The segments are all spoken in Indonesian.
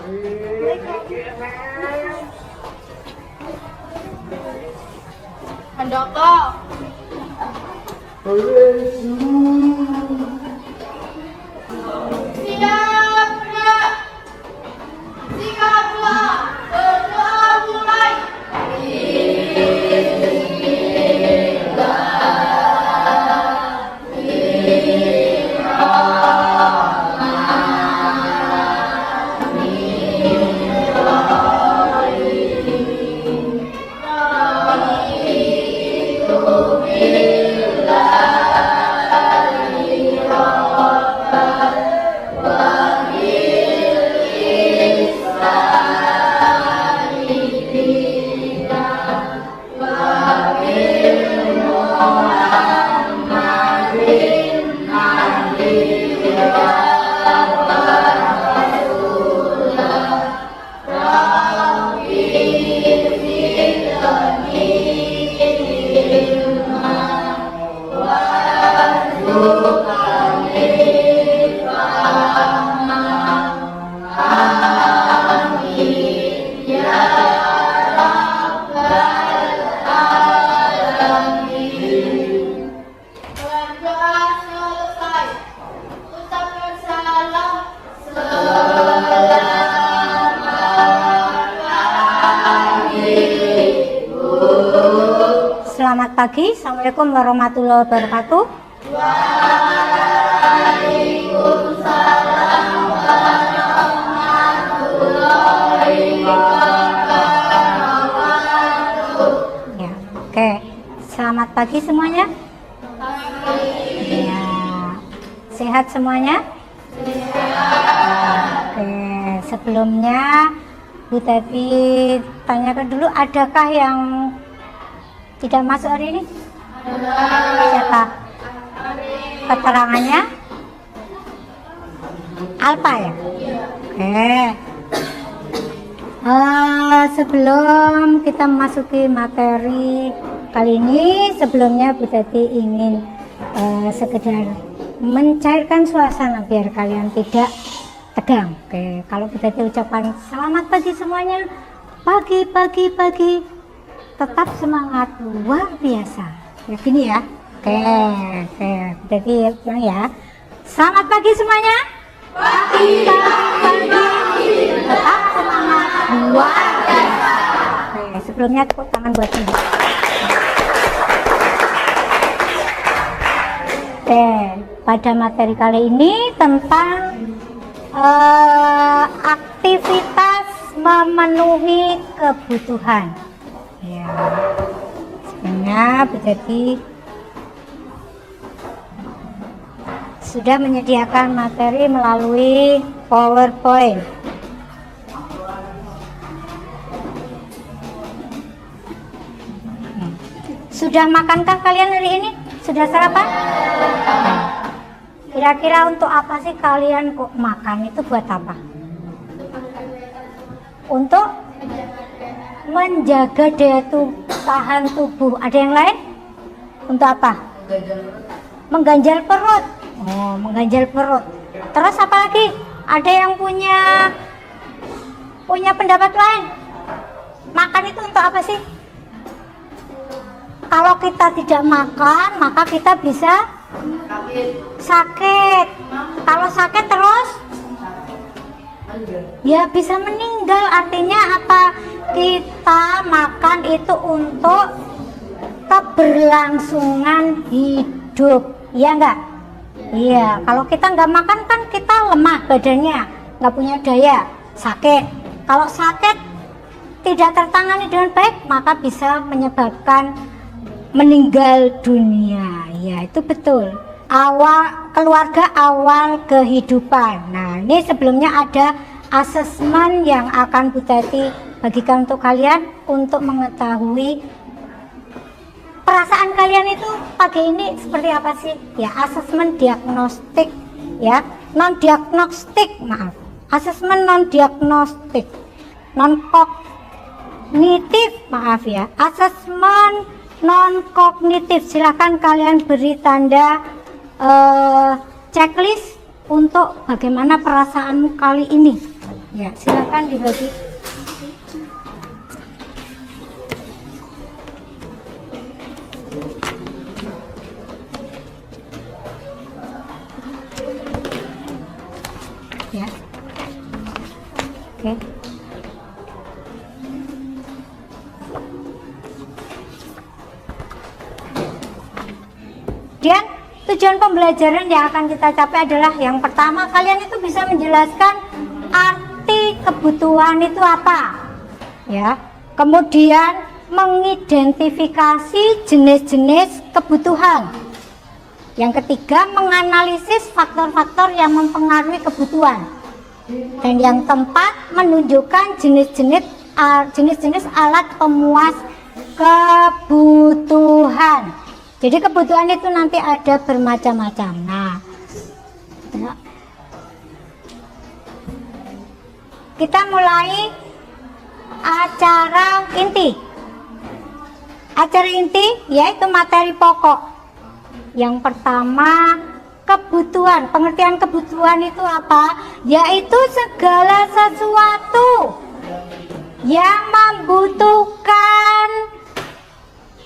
Handoko. Siap, gerak. Sikaplah, berdoa mulai. Doa selesai. Ucapkan salam. Selamat pagi, Assalamualaikum warahmatullahi wabarakatuh. Waalaikumsalam warahmatullahi wabarakatuh. Ya, oke. Selamat pagi semuanya. Ya, sehat semuanya. Oke, sebelumnya Bu Teti tanyakan dulu, adakah yang tidak masuk hari ini? Siapa? Keterangannya? Alpa ya? Oke. Sebelum kita memasuki materi kali ini, sebelumnya Bu Teti ingin sekedar mencairkan suasana biar kalian tidak tegang. Oke, kalau Bu Teti ucapkan selamat pagi semuanya, pagi, tetap semangat luar biasa. Ya gini ya. Oke. Jadi bilang ya. Selamat pagi semuanya. Pagi. Tetap semangat luar biasa. Oke, sebelumnya tepuk tangan buat ini. Oke, pada materi kali ini tentang aktivitas memenuhi kebutuhan. Ya, sebenarnya Bu Teti sudah menyediakan materi melalui PowerPoint. Sudah makankah kalian hari ini? Sudah sarapan? Kira-kira untuk apa sih kalian kok makan itu, buat apa? Untuk menjaga daya tahan tubuh. Ada yang lain? Untuk apa? Mengganjal perut. Oh, mengganjal perut. Terus apa lagi? Ada yang punya pendapat lain? Makan itu untuk apa sih? Kalau kita tidak makan, maka kita bisa sakit. Kalau sakit terus ya bisa meninggal. Artinya apa? Kita makan itu untuk keberlangsungan hidup, iya enggak? Iya, kalau kita nggak makan kan kita lemah badannya, nggak punya daya, sakit. Kalau sakit tidak tertangani dengan baik, maka bisa menyebabkan meninggal dunia. Ya, itu betul. Keluarga awal kehidupan. Nah, ini sebelumnya ada asesmen yang akan Bu Teti bagikan untuk kalian untuk mengetahui perasaan kalian itu pagi ini seperti apa sih? Ya, asesmen diagnostik ya, non diagnostik, maaf. Asesmen non diagnostik, non kognitif, maaf ya. Asesmen non kognitif. Silahkan kalian beri tanda checklist untuk bagaimana perasaanmu kali ini. Ya, silakan dibagi. Ya. Oke. Kemudian tujuan pembelajaran yang akan kita capai adalah yang pertama, kalian itu bisa menjelaskan arti kebutuhan itu apa, ya. Kemudian mengidentifikasi jenis-jenis kebutuhan. Yang ketiga, menganalisis faktor-faktor yang mempengaruhi kebutuhan. Dan yang keempat, menunjukkan jenis-jenis alat pemuas kebutuhan. Jadi kebutuhan itu nanti ada bermacam-macam. Nah, kita mulai acara inti. Acara inti yaitu materi pokok. Yang pertama, kebutuhan. Pengertian kebutuhan itu apa? Yaitu segala sesuatu yang membutuhkan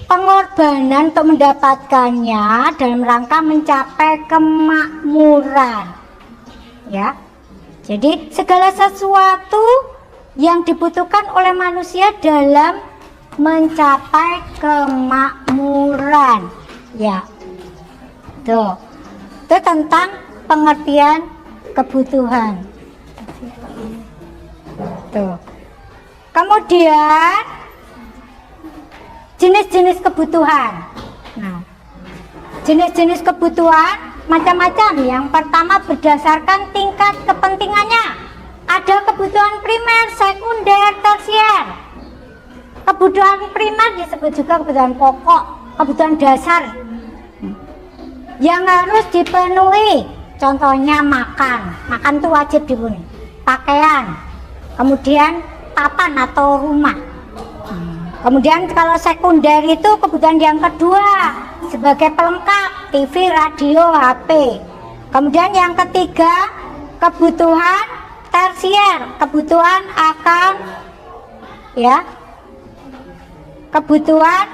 pengorbanan untuk mendapatkannya dalam rangka mencapai kemakmuran, ya. Jadi segala sesuatu yang dibutuhkan oleh manusia dalam mencapai kemakmuran, ya. Tuh, itu tentang pengertian kebutuhan. Tuh. Kemudian jenis-jenis kebutuhan. Nah, jenis-jenis kebutuhan macam-macam. Yang pertama berdasarkan tingkat kepentingannya. Ada kebutuhan primer, sekunder, tersier. Kebutuhan primer disebut juga kebutuhan pokok, kebutuhan dasar yang harus dipenuhi. Contohnya makan. Makan itu wajib dipenuhi. Pakaian. Kemudian papan atau rumah. Kemudian kalau sekunder itu kebutuhan yang kedua sebagai pelengkap, TV, radio, HP. Kemudian yang ketiga kebutuhan tersier, kebutuhan akan, ya, kebutuhan,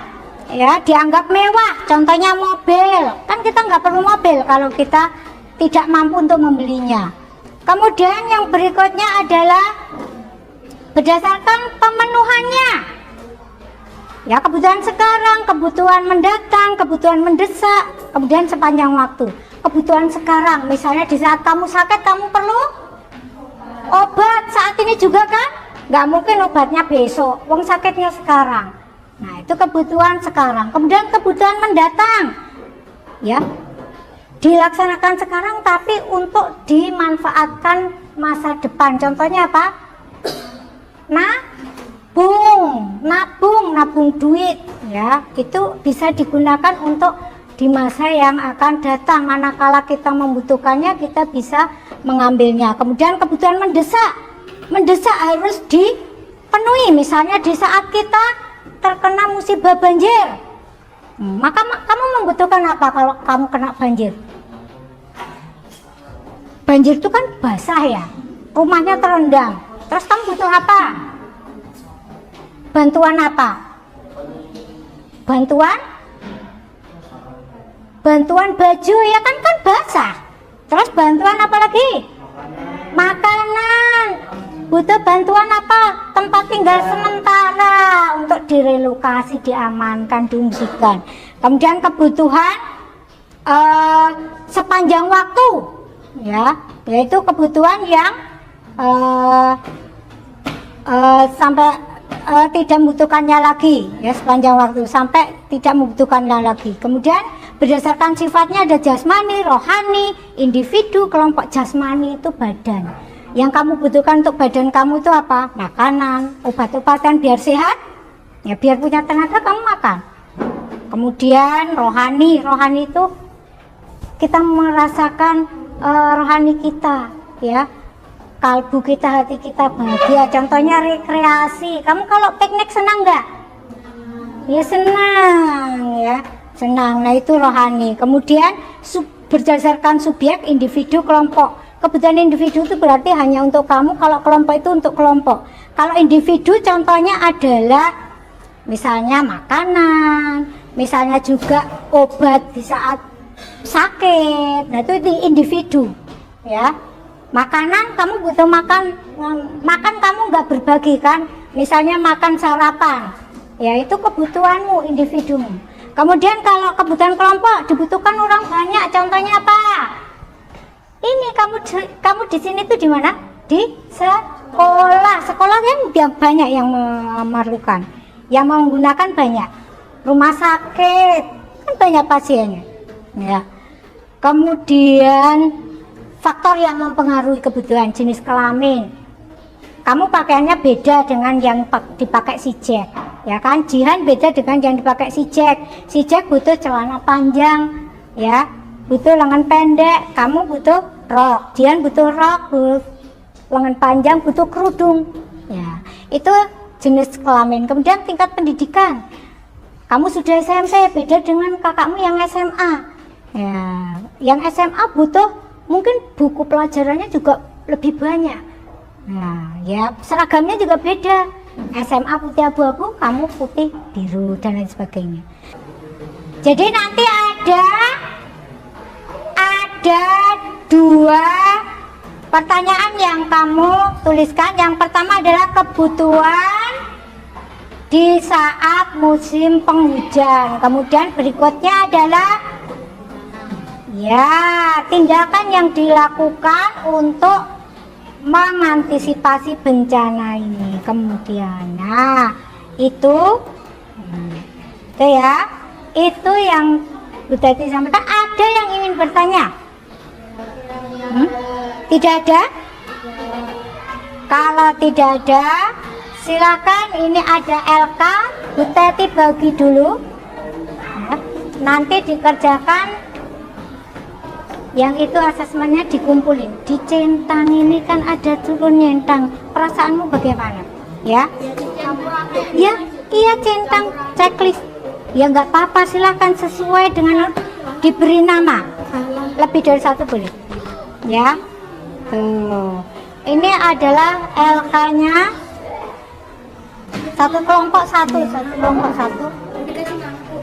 ya, dianggap mewah. Contohnya mobil, kan kita nggak perlu mobil kalau kita tidak mampu untuk membelinya. Kemudian yang berikutnya adalah berdasarkan pemenuhannya. Ya, kebutuhan sekarang, kebutuhan mendatang, kebutuhan mendesak, kemudian sepanjang waktu. Kebutuhan sekarang, misalnya di saat kamu sakit, kamu perlu obat saat ini juga kan? Nggak mungkin obatnya besok, wong sakitnya sekarang. Nah, itu kebutuhan sekarang. Kemudian kebutuhan mendatang, ya, dilaksanakan sekarang tapi untuk dimanfaatkan masa depan. Contohnya apa? Nabung duit, ya, itu bisa digunakan untuk di masa yang akan datang. Manakala kita membutuhkannya, kita bisa mengambilnya. Kemudian kebutuhan mendesak harus dipenuhi. Misalnya di saat kita terkena musibah banjir, maka kamu membutuhkan apa kalau kamu kena banjir? Banjir itu kan basah, ya, rumahnya terendam. Terus kamu butuh apa? Bantuan apa? Bantuan baju, ya kan basah. Terus bantuan apa lagi? Makanan. Butuh bantuan apa? Tempat tinggal sementara untuk direlokasi, diamankan, diungsikan. Kemudian kebutuhan sepanjang waktu, ya, yaitu kebutuhan yang sampai tidak membutuhkannya lagi, ya, sepanjang waktu sampai tidak membutuhkannya lagi. Kemudian berdasarkan sifatnya ada jasmani, rohani, individu. Kelompok jasmani itu badan. Yang kamu butuhkan untuk badan kamu itu apa? Makanan, obat-obatan biar sehat, ya, biar punya tenaga kamu makan. Kemudian rohani itu kita merasakan rohani kita, ya, kalbu kita, hati kita bahagia. Contohnya rekreasi. Kamu kalau piknik senang nggak? Ya senang, ya, senang. Nah, itu rohani. Kemudian berdasarkan subjek, individu, kelompok. kebutuhan individu itu berarti hanya untuk kamu, kalau kelompok itu untuk kelompok. Kalau individu contohnya adalah misalnya makanan, misalnya juga obat di saat sakit. Nah, itu individu ya. Makanan kamu butuh makan kamu nggak berbagi kan, misalnya makan sarapan ya, itu kebutuhanmu, individumu. Kemudian kalau kebutuhan kelompok dibutuhkan orang banyak, contohnya apa? Ini kamu di sini tuh di mana? Di sekolah. Sekolah kan banyak yang memerlukan, yang menggunakan banyak. Rumah sakit kan banyak pasiennya ya. Kemudian faktor yang mempengaruhi kebutuhan, jenis kelamin. Kamu pakaiannya beda dengan yang dipakai si Jack, ya kan? Jihan beda dengan yang dipakai si Jack. Si Jack butuh celana panjang, ya, butuh lengan pendek. Kamu butuh rok. Jihan butuh rok, butuh lengan panjang, butuh kerudung. Ya, itu jenis kelamin. Kemudian tingkat pendidikan. Kamu sudah SMP, beda dengan kakakmu yang SMA. Ya, yang SMA butuh mungkin buku pelajarannya juga lebih banyak. Nah, ya seragamnya juga beda. SMA putih abu-abu, kamu putih biru dan lain sebagainya. Jadi nanti ada 2 pertanyaan yang kamu tuliskan. Yang pertama adalah kebutuhan di saat musim penghujan. Kemudian berikutnya adalah ya, tindakan yang dilakukan untuk mengantisipasi bencana ini. Kemudian, nah, itu ya, itu yang sudah disampaikan. Ada yang ingin bertanya? Tidak ada? Kalau tidak ada, silakan. Ini ada LK, Bu Teti bagi dulu. Nanti dikerjakan. Yang itu asesmennya dikumpulin, dicentang. Ini kan ada turun nyentang. Perasaanmu bagaimana? Ya? Ya, iya, centang checklist. Ya nggak apa-apa, silakan sesuai dengan diberi nama. Lebih dari 1 boleh. Ya. Tuh. Ini adalah LK-nya. Satu kelompok satu.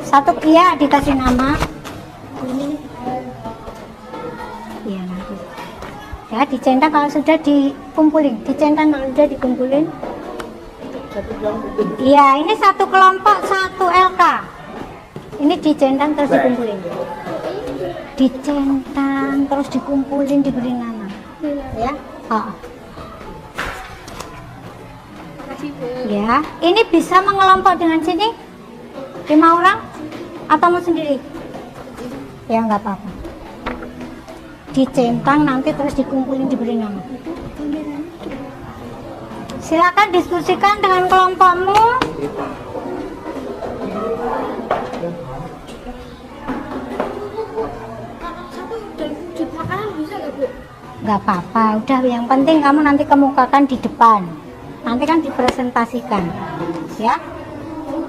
Satu, iya, dikasih nama. Ya, dicentang kalau sudah dikumpulin, Iya, ini satu kelompok 1 LK. Ini dicentang terus dikumpulin. Dicentang terus dikumpulin, diberi nama. Ya. Oh. Ya, ini bisa mengelompok dengan sini 5 orang atau mau sendiri? Ya, nggak apa-apa. Dicentang nanti terus dikumpulin, diberi nama. Silakan diskusikan dengan kelompokmu. Gak apa-apa, udah, yang penting kamu nanti kemukakan di depan. Nanti kan dipresentasikan, ya.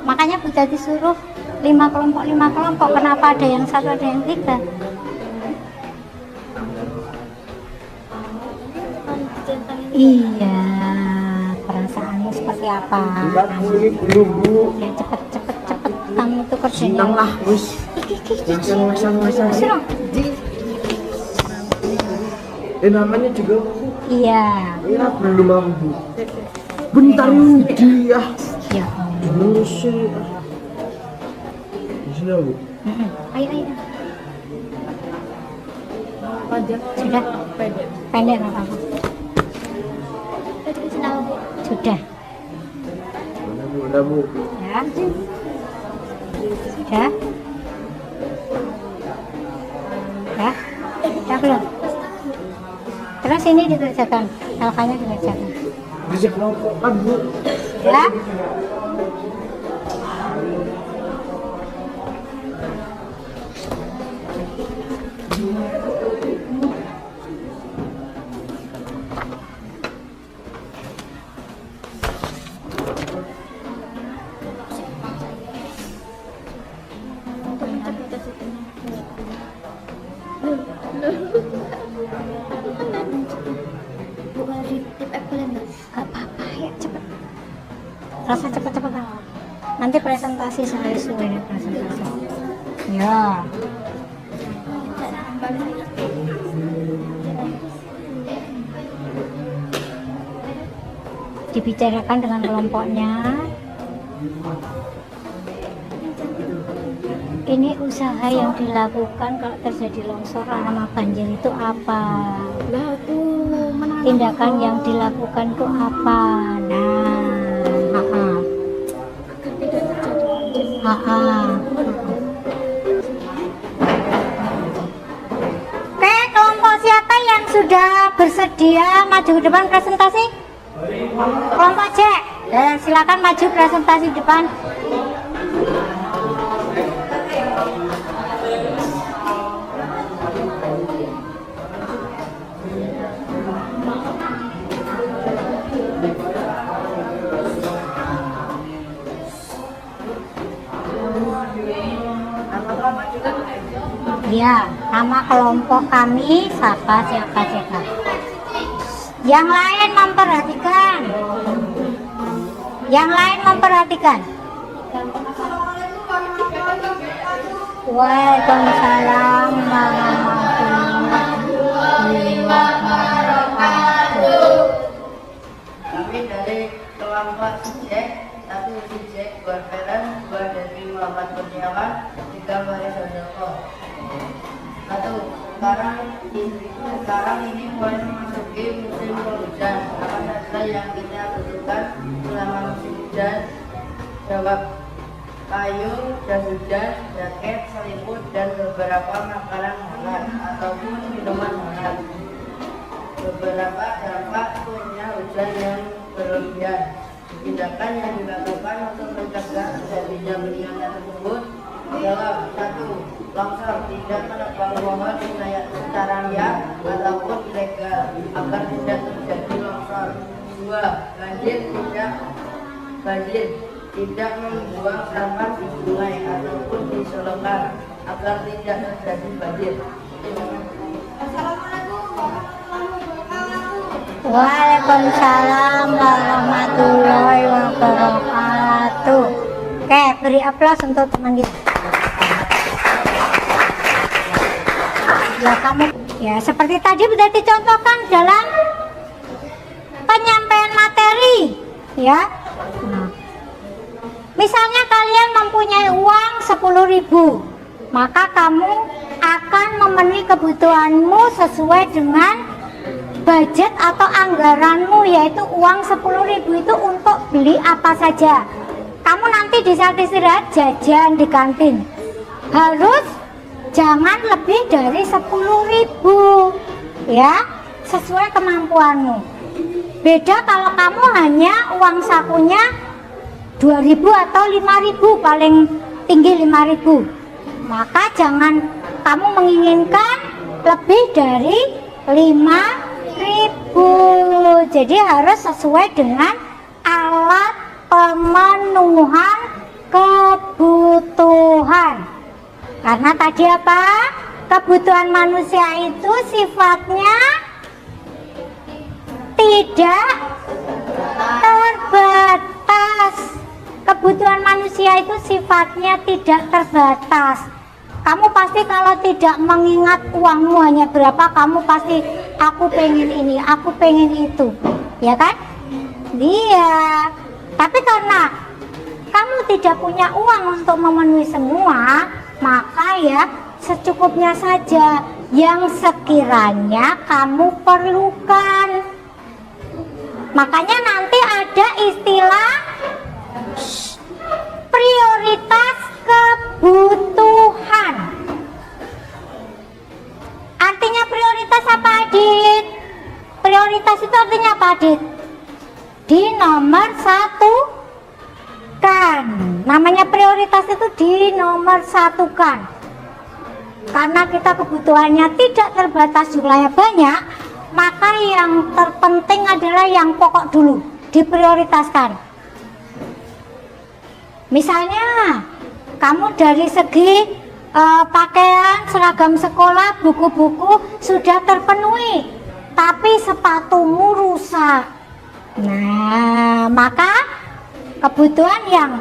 Makanya Bu Teti suruh 5 kelompok. Kenapa ada yang 1, ada yang 3? Iya, perasaanmu seperti apa? Ya, cepet kamu tuh kerjanya. Lah, wis. Namanya juga. Iya. Ya, belum mampu. Bentar dia. Ya. Musik. Di sini, Bu. Ayo. Sudah. Pendek nggak apa-apa. Sudah. Mana, Bu? Ya. Sudah. Ya. Sudah belum? Terus ini dikerjakan, LK-nya dikerjakan. Bisa kelompokan, Bu. Ya. ditip boleh nggak? Gak apa-apa, ya cepet. Rasa cepet-cepet kan. Nanti presentasi saya suwe presentasi. Ya. Dibicarakan dengan kelompoknya. Ini usaha yang dilakukan kalau terjadi longsor sama banjir itu apa? Lah aku menang. Tindakan yang dilakukan itu apa? Nah, Oke, kelompok siapa yang sudah bersedia maju ke depan presentasi? Kelompok C, silakan maju presentasi depan. Ya, nama kelompok kami siapa. Yang lain memperhatikan. Waalaikumsalam warahmatullahi wabarakatuh. Kami dari kelompok Sijek, 1 Sijek, 2 Feren, 2 dari Muhammad Kurniawan, 3 Faris Handoko. 1. Sekarang ini mulai memasuki musim penghujan. Apa saja yang kita butuhkan selama musim hujan? Jawab: payung, jas hujan, jaket, selimut, dan beberapa makanan hangat ataupun minuman hangat. Beberapa dampak turunnya hujan yang berlebihan. Tindakan yang dilakukan untuk mencegah terjadinya bencana tersebut. Jawab: 1. Longsor, tidak menebang pohon secara liar ataupun ilegal agar tidak terjadi longsor. 2. Banjir, tidak membuang sampah di sungai ataupun di selokan agar tidak terjadi banjir. Waalaikumsalam warahmatullahi wabarakatuh. Oke, beri aplaus untuk teman kita. Ya, seperti tadi sudah dicontohkan dalam penyampaian materi, ya. Nah, misalnya kalian mempunyai uang 10.000, maka kamu akan memenuhi kebutuhanmu sesuai dengan budget atau anggaranmu, yaitu uang 10.000 itu untuk beli apa saja. Kamu nanti di saat istirahat jajan di kantin harus jangan lebih dari 10.000, ya, sesuai kemampuanmu. Beda kalau kamu hanya uang sakunya 2.000 atau 5.000, paling tinggi 5.000, maka jangan kamu menginginkan lebih dari 5.000. Jadi harus sesuai dengan alat pemenuhan kebutuhan. Karena tadi apa? Kebutuhan manusia itu sifatnya tidak terbatas. Kebutuhan manusia itu sifatnya tidak terbatas. Kamu pasti kalau tidak mengingat uangmu hanya berapa, kamu pasti aku pengen ini, aku pengen itu, ya kan? Iya. Tapi karena kamu tidak punya uang untuk memenuhi semua, maka ya secukupnya saja yang sekiranya kamu perlukan. Makanya nanti ada istilah prioritas kebutuhan. Artinya prioritas apa, Adit? Prioritas itu artinya apa, Adit? Di nomor 1 kan. Namanya prioritas itu di nomor 1 kan. Karena kita kebutuhannya tidak terbatas, jumlahnya banyak, maka yang terpenting adalah yang pokok dulu diprioritaskan. Misalnya kamu dari segi pakaian, seragam sekolah, buku-buku sudah terpenuhi, tapi sepatumu rusak. Nah, maka kebutuhan yang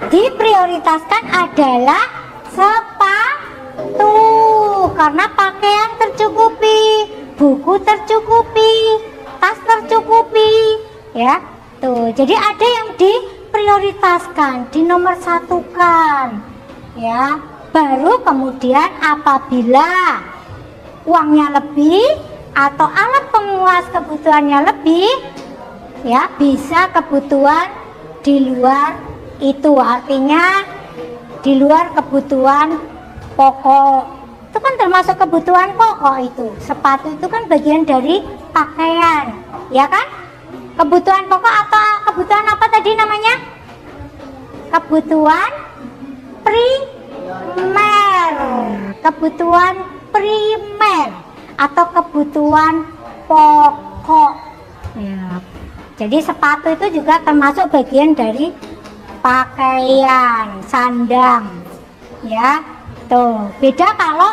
diprioritaskan adalah sepatu, karena pakaian tercukupi, buku tercukupi, tas tercukupi, ya. Tuh, jadi ada yang diprioritaskan, dinomorsatukan, ya. Baru kemudian apabila uangnya lebih atau alat pemuas kebutuhannya lebih, ya, bisa kebutuhan di luar itu, artinya di luar kebutuhan pokok. Itu kan termasuk kebutuhan pokok itu. Sepatu itu kan bagian dari pakaian, ya kan? Kebutuhan pokok atau kebutuhan apa tadi namanya? Kebutuhan primer. Kebutuhan primer atau kebutuhan pokok. Ya. Jadi sepatu itu juga termasuk bagian dari pakaian, sandang, ya. Tuh, beda kalau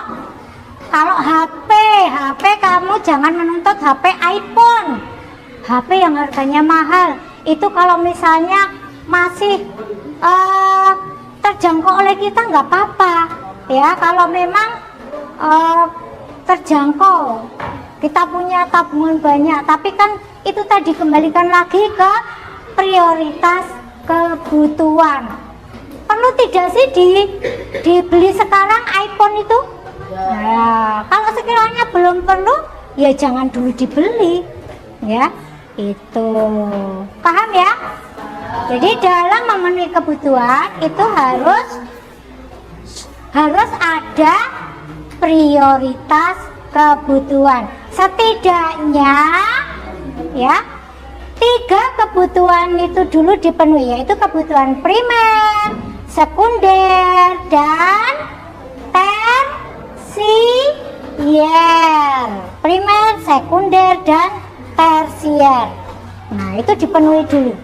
HP kamu jangan menuntut HP iPhone, HP yang harganya mahal. Itu kalau misalnya masih terjangkau oleh kita nggak apa-apa, ya. Kalau memang terjangkau, kita punya tabungan banyak, tapi kan itu tadi kembalikan lagi ke prioritas kebutuhan. Perlu tidak sih dibeli sekarang iPhone itu? Nah, kalau sekiranya belum perlu, ya jangan dulu dibeli, ya. Itu paham ya? Jadi dalam memenuhi kebutuhan itu harus ada prioritas kebutuhan. Setidaknya, ya, 3 kebutuhan itu dulu dipenuhi, yaitu kebutuhan primer, sekunder, dan tersier. Primer, sekunder, dan tersier. Nah, itu dipenuhi dulu,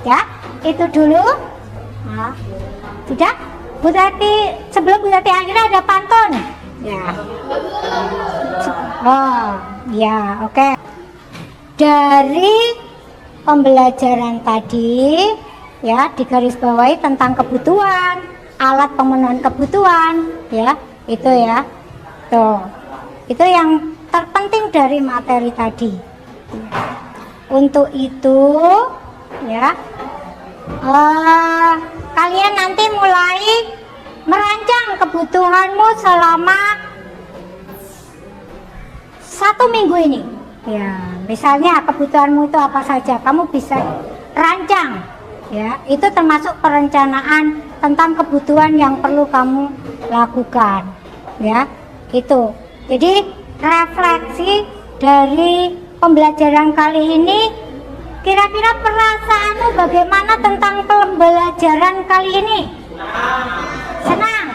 ya. Itu dulu. Nah, sudah. Bu Tati, sebelum Bu Tati akhirnya ada pantun, ya. Oh, ya, oke. Dari pembelajaran tadi, ya, digarisbawahi tentang kebutuhan, alat pemenuhan kebutuhan, ya, itu ya. Tuh, itu yang terpenting dari materi tadi. Untuk itu, ya, kalian nanti mulai merancang kebutuhanmu selama 1 minggu ini. Ya, misalnya kebutuhanmu itu apa saja, kamu bisa rancang, ya. Itu termasuk perencanaan tentang kebutuhan yang perlu kamu lakukan, ya. Itu. Jadi refleksi dari pembelajaran kali ini, kira-kira perasaanmu bagaimana tentang pembelajaran kali ini? Senang?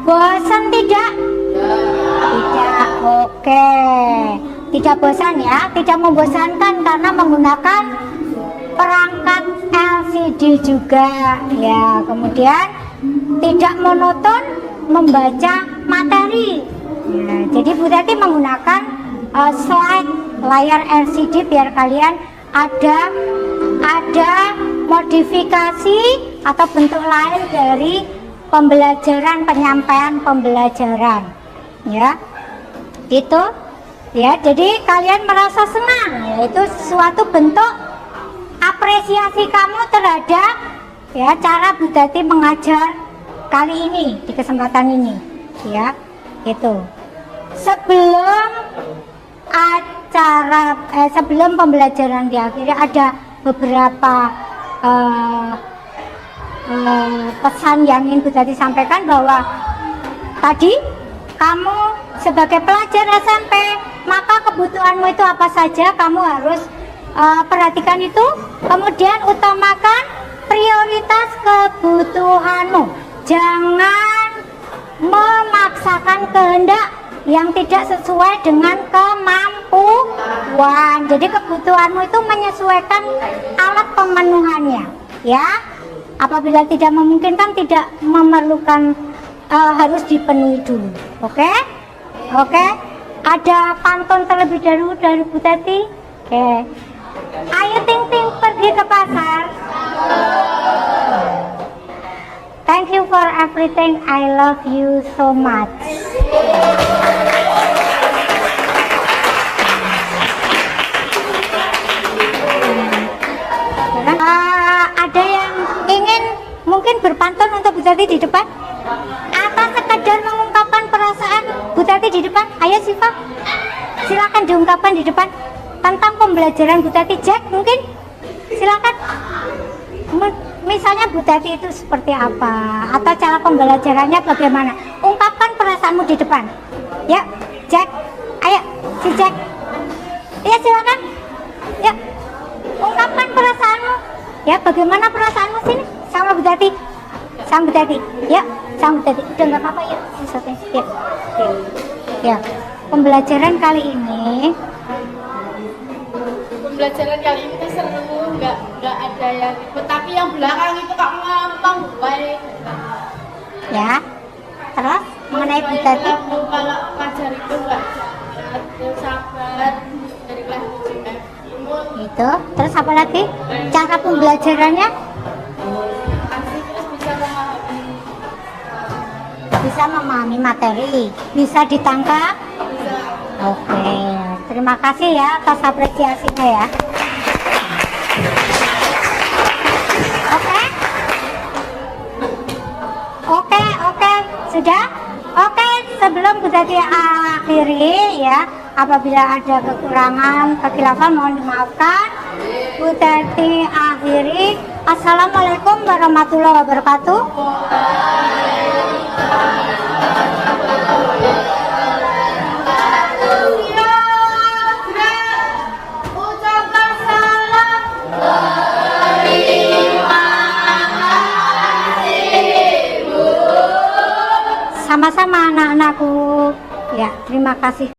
Bosan tidak? Tidak. Oke. Tidak bosan ya, tidak membosankan karena menggunakan perangkat LCD juga, ya. Kemudian tidak monoton membaca materi, ya. Jadi Bu Tati menggunakan slide layar LCD biar kalian ada modifikasi atau bentuk lain dari pembelajaran, penyampaian pembelajaran, ya. Itu, ya. Jadi kalian merasa senang, yaitu suatu bentuk apresiasi kamu terhadap, ya, cara Bu Tati mengajar kali ini di kesempatan ini, ya. Itu. Sebelum pembelajaran diakhiri, ada beberapa pesan yang ingin Bu Tati sampaikan, bahwa tadi kamu sebagai pelajar SMP, maka kebutuhanmu itu apa saja kamu harus perhatikan itu. Kemudian utamakan prioritas kebutuhanmu, jangan memaksakan kehendak yang tidak sesuai dengan kemampuan. Jadi kebutuhanmu itu menyesuaikan alat pemenuhannya, ya. Apabila tidak memungkinkan, tidak memerlukan, harus dipenuhi dulu. Oke? Ada pantun terlebih dahulu dari Bu Tati. Oke. Ayo Ting Ting pergi ke pasar. Thank you for everything. I love you so much. Ada yang ingin mungkin berpantun untuk Bu Tati di depan? Atau sekedar mengungkapkan perasaan Bu Tati di depan? Ayo Siva, silakan diungkapkan di depan tentang pembelajaran Bu Tati. Jack mungkin silakan. Misalnya Bu Tati itu seperti apa, atau cara pembelajarannya bagaimana? Ungkapkan perasaanmu di depan. Ya, Jack. Ayo, si Jack. Ya silakan. Ya, ungkapkan perasaanmu. Ya, bagaimana perasaanmu sini sama Bu Tati? Sama Bu Tati. Ya, sama Bu Tati. Udah nggak apa-apa ya. Ya. Ya. Pembelajaran kali ini. Pembelajaran kali ini seru, nggak ada yang ribet, tapi yang belakang itu kok ngomong baik. Ya. Terus mengenai Bu Tati. Kalau pelajar itu nggak sabar dari kelas 7F. Itu. Terus apa lagi? Cara pembelajarannya? Pasti terus Bisa memahami materi, bisa ditangkap. Oke, terima kasih ya atas apresiasinya ya. Oke, sudah? Oke, sebelum Bu Tati akhiri ya, apabila ada kekurangan, kekhilafan mohon dimaafkan. Bu Tati akhiri. Assalamualaikum warahmatullahi wabarakatuh. Sama-sama anak-anakku. Ya, terima kasih.